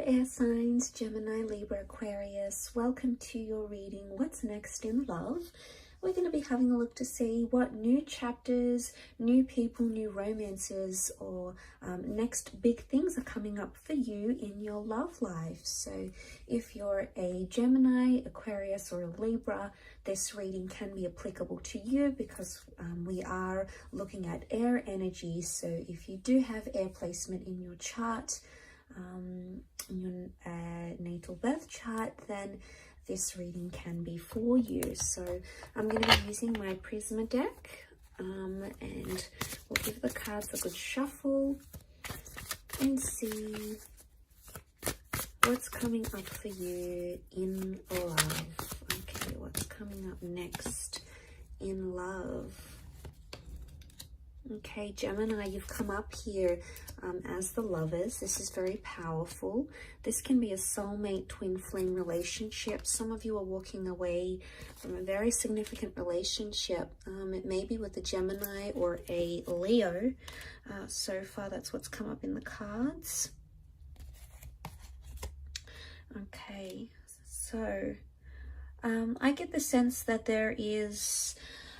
air signs, Gemini, Libra, Aquarius. Welcome to your reading, What's Next in Love. We're going to be having a look to see what new chapters, new people, new romances, or next big things are coming up for you in your love life. So if you're a Gemini, Aquarius, or a Libra, this reading can be applicable to you because we are looking at air energy. So if you do have air placement in your chart, in your natal birth chart, then this reading can be for you. So I'm going to be using my Prisma deck, and we'll give the cards a good shuffle and see what's coming up for you in love. Okay, what's coming up next in love? Okay, Gemini, you've come up here as the lovers. This is very powerful. This can be a soulmate, twin flame relationship. Some of you are walking away from a very significant relationship. It may be with a Gemini or a Leo. So far, that's what's come up in the cards. Okay, so I get the sense that there is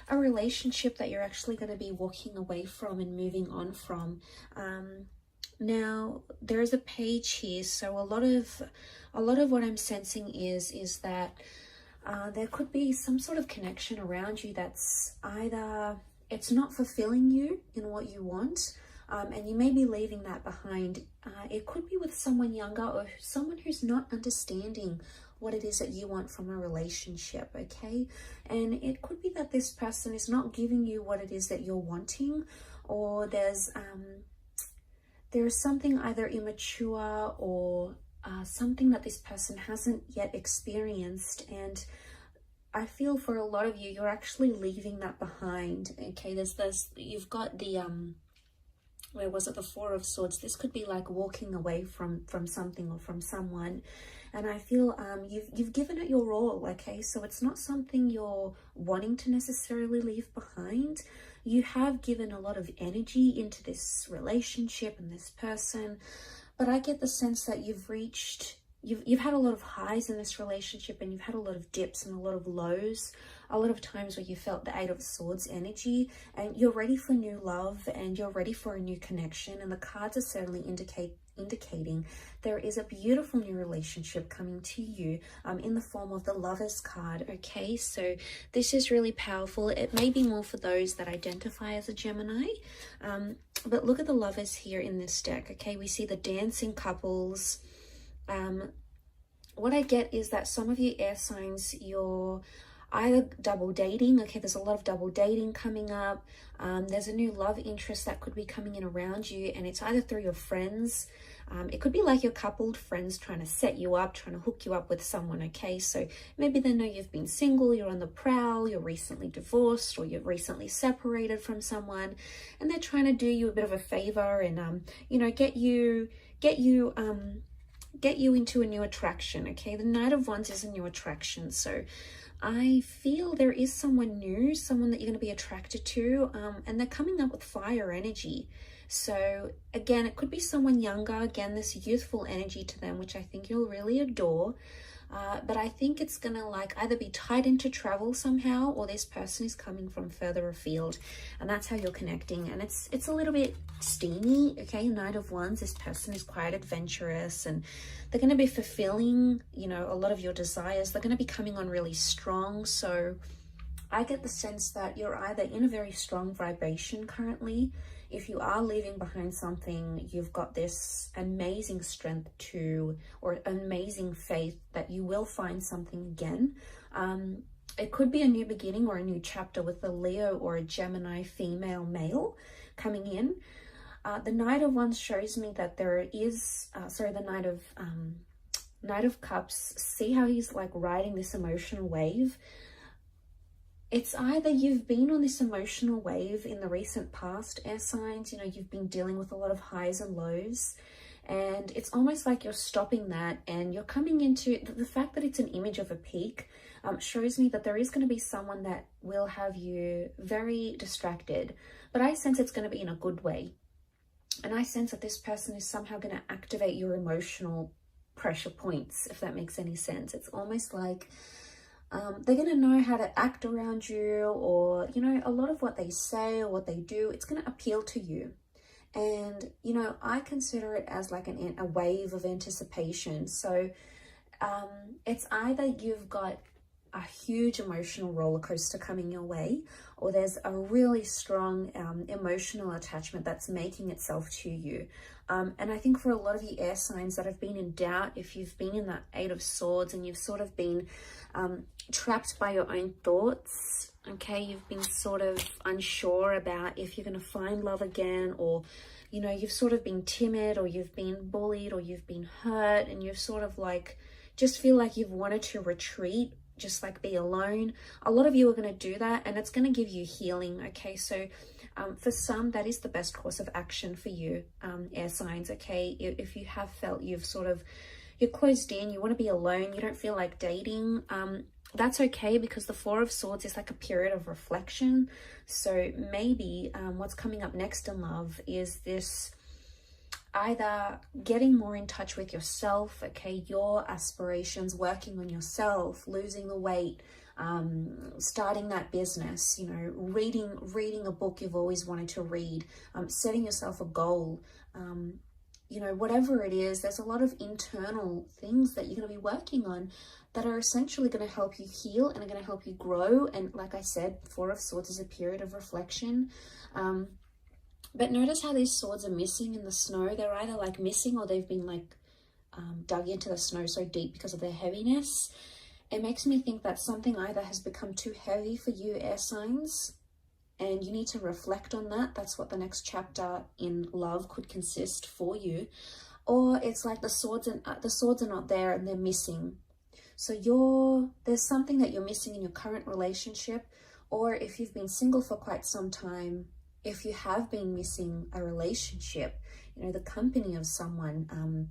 a relationship that you're actually going to be walking away from and moving on from. Now there's a page here, so a lot of what I'm sensing is that there could be some sort of connection around you that's either it's not fulfilling you in what you want, and you may be leaving that behind. It could be with someone younger or someone who's not understanding what it is that you want from a relationship, okay? And it could be that this person is not giving you what it is that you're wanting, or there's something either immature or something that this person hasn't yet experienced. And I feel for a lot of you, you're actually leaving that behind, okay? You've got the where was it, the Four of Swords. This could be like walking away from something or from someone, and I feel you've given it your all, okay? So it's not something you're wanting to necessarily leave behind. You have given a lot of energy into this relationship and this person, but I get the sense that you've had a lot of highs in this relationship, and you've had a lot of dips and a lot of lows, a lot of times where you felt the Eight of Swords energy, and you're ready for new love and you're ready for a new connection. And the cards are certainly indicating there is a beautiful new relationship coming to you in the form of the Lovers card, okay? So this is really powerful. It may be more for those that identify as a Gemini, but look at the Lovers here in this deck, okay? We see the dancing couples. What I get is that some of you air signs, you're either double dating, okay? There's a lot of double dating coming up. There's a new love interest that could be coming in around you, and it's either through your friends. It could be like your coupled friends trying to set you up, trying to hook you up with someone, okay? So maybe they know you've been single, you're on the prowl, you're recently divorced, or you're recently separated from someone, and they're trying to do you a bit of a favor and you know, get you into a new attraction, okay? The Knight of Wands is a new attraction. So I feel there is someone new, someone that you're going to be attracted to, and they're coming up with fire energy. So again, it could be someone younger, again, this youthful energy to them, which I think you'll really adore. But I think it's going to like either be tied into travel somehow, or this person is coming from further afield, and that's how you're connecting. And it's a little bit steamy, okay? Knight of Wands, this person is quite adventurous, and they're going to be fulfilling, you know, a lot of your desires. They're going to be coming on really strong. So I get the sense that you're either in a very strong vibration currently. If you are leaving behind something, you've got this amazing strength or amazing faith that you will find something again. It could be a new beginning or a new chapter with a Leo or a Gemini female male coming in. The Knight of Wands shows me that there is, the Knight of Cups, see how he's like riding this emotional wave. It's either you've been on this emotional wave in the recent past, air signs, you know, you've been dealing with a lot of highs and lows, and it's almost like you're stopping that and you're coming into the fact that it's an image of a peak. Shows me that there is going to be someone that will have you very distracted, but I sense it's going to be in a good way. And I sense that this person is somehow going to activate your emotional pressure points, if that makes any sense. It's almost like they're going to know how to act around you, or, you know, a lot of what they say or what they do, it's going to appeal to you. And, you know, I consider it as like a wave of anticipation. So it's either you've got a huge emotional roller coaster coming your way, or there's a really strong emotional attachment that's making itself to you. And I think for a lot of you air signs that have been in doubt, if you've been in that Eight of Swords and you've sort of been trapped by your own thoughts, okay, you've been sort of unsure about if you're going to find love again, or, you know, you've sort of been timid, or you've been bullied, or you've been hurt, and you've sort of like just feel like you've wanted to retreat, just like be alone. A lot of you are going to do that, and it's going to give you healing. Okay, so for some, that is the best course of action for you, air signs. Okay, if you have felt you're closed in, you want to be alone, you don't feel like dating, that's okay, because the Four of Swords is like a period of reflection. So maybe what's coming up next in love is this either getting more in touch with yourself, okay, your aspirations, working on yourself, losing the weight, starting that business, you know, reading a book you've always wanted to read, setting yourself a goal, you know, whatever it is. There's a lot of internal things that you're going to be working on that are essentially going to help you heal and are going to help you grow. And like I said, Four of Swords is a period of reflection. But notice how these swords are missing in the snow. They're either like missing, or they've been like dug into the snow so deep because of their heaviness. It makes me think that something either has become too heavy for you, air signs, and you need to reflect on that. That's what the next chapter in love could consist for you. Or it's like the swords are not there and they're missing. So there's something that you're missing in your current relationship, or if you've been single for quite some time, if you have been missing a relationship, you know, the company of someone,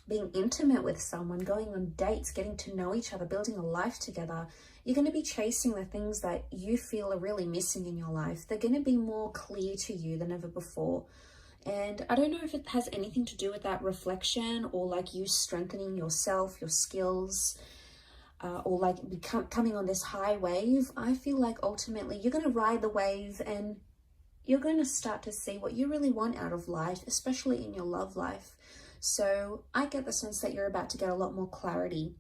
being intimate with someone, going on dates, getting to know each other, building a life together, you're going to be chasing the things that you feel are really missing in your life. They're going to be more clear to you than ever before. And I don't know if it has anything to do with that reflection, or like you strengthening yourself, your skills, or like coming on this high wave. I feel like ultimately you're going to ride the wave, and you're going to start to see what you really want out of life, especially in your love life. So I get the sense that you're about to get a lot more clarity.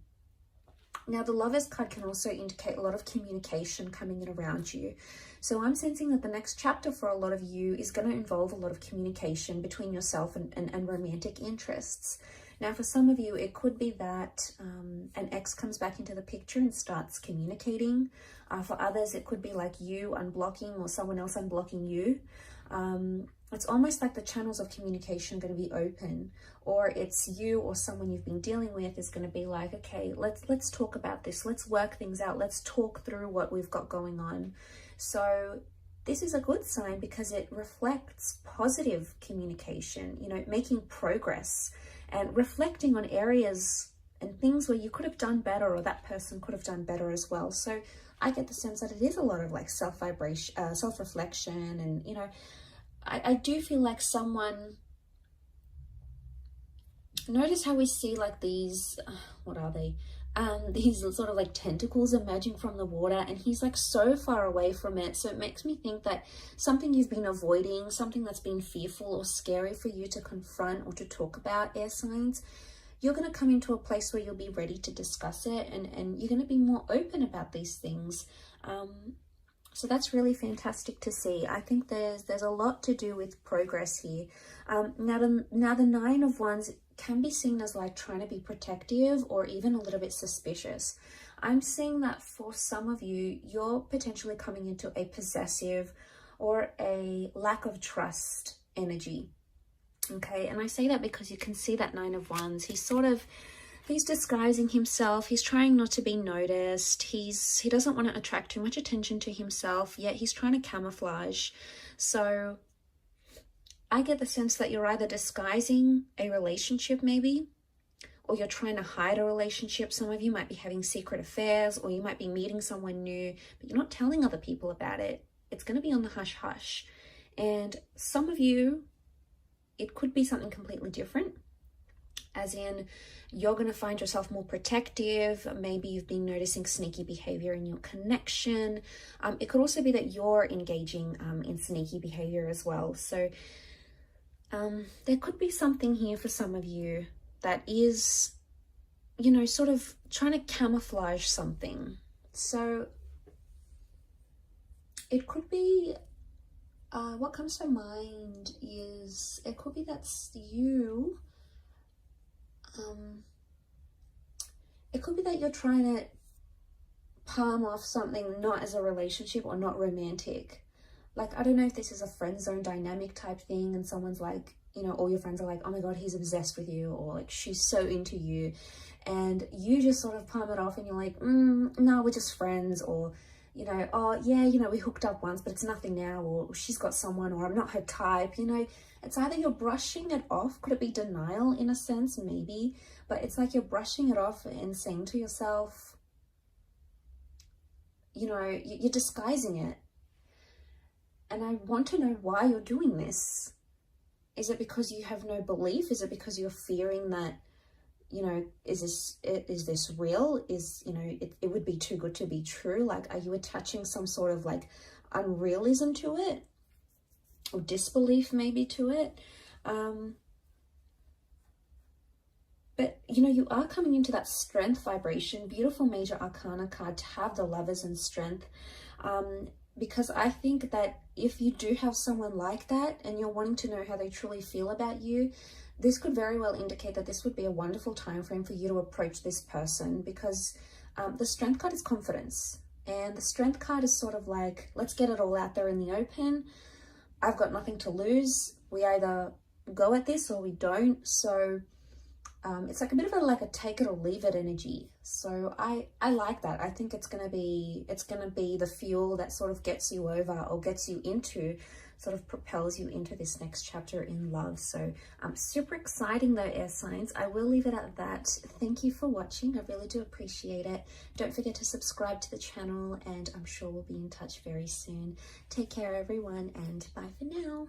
Now, the Lovers card can also indicate a lot of communication coming in around you. So I'm sensing that the next chapter for a lot of you is going to involve a lot of communication between yourself and romantic interests. Now, for some of you, it could be that an ex comes back into the picture and starts communicating. For others, it could be like you unblocking or someone else unblocking you. It's almost like the channels of communication are going to be open, or it's you or someone you've been dealing with is going to be like, okay, let's talk about this. Let's work things out. Let's talk through what we've got going on. So this is a good sign because it reflects positive communication, you know, making progress and reflecting on areas and things where you could have done better, or that person could have done better as well. So I get the sense that it is a lot of like self-reflection, and, you know, I do feel like someone, notice how we see like these, what are they? These sort of like tentacles emerging from the water, and he's like so far away from it. So it makes me think that something you've been avoiding, something that's been fearful or scary for you to confront or to talk about, air signs, you're going to come into a place where you'll be ready to discuss it, and you're going to be more open about these things. So that's really fantastic to see. I think there's a lot to do with progress here. Now the Nine of Wands can be seen as like trying to be protective or even a little bit suspicious. I'm seeing that for some of you, you're potentially coming into a possessive or a lack of trust energy. Okay, and I say that because you can see that Nine of Wands. He's disguising himself. He's trying not to be noticed. He doesn't want to attract too much attention to himself, yet he's trying to camouflage. So I get the sense that you're either disguising a relationship maybe, or you're trying to hide a relationship. Some of you might be having secret affairs, or you might be meeting someone new, but you're not telling other people about it. It's going to be on the hush hush. And some of you, it could be something completely different. as in you're going to find yourself more protective. Maybe you've been noticing sneaky behavior in your connection. It could also be that you're engaging in sneaky behavior as well. So there could be something here for some of you that is, you know, sort of trying to camouflage something. So it could be, what comes to mind is, it could be that's you. It could be that you're trying to palm off something not as a relationship or not romantic. Like, I don't know if this is a friend zone dynamic type thing and someone's like, you know, all your friends are like, oh my God, he's obsessed with you, or like she's so into you. And you just sort of palm it off and you're like, no, we're just friends, or, you know, oh yeah, you know, we hooked up once, but it's nothing now, or she's got someone, or I'm not her type, you know. It's either you're brushing it off. Could it be denial in a sense? Maybe. But it's like you're brushing it off and saying to yourself, you know, you're disguising it. And I want to know why you're doing this. Is it because you have no belief? Is it because you're fearing that, you know, is this real? Is, you know, it would be too good to be true? Like, are you attaching some sort of like unrealism to it? Or disbelief maybe to it? But, you know, you are coming into that strength vibration. Beautiful major arcana card to have the Lovers and Strength. Because I think that if you do have someone like that and you're wanting to know how they truly feel about you, this could very well indicate that this would be a wonderful time frame for you to approach this person, because the Strength card is confidence. And the Strength card is sort of like, let's get it all out there in the open. I've got nothing to lose. We either go at this or we don't. So it's like a bit of a take it or leave it energy. So I like that. I think it's gonna be the fuel that sort of gets you over, or gets you into, sort of propels you into this next chapter in love. So super exciting though, air signs. I will leave it at that. Thank you for watching. I really do appreciate it. Don't forget to subscribe to the channel, and I'm sure we'll be in touch very soon. Take care everyone, and bye for now.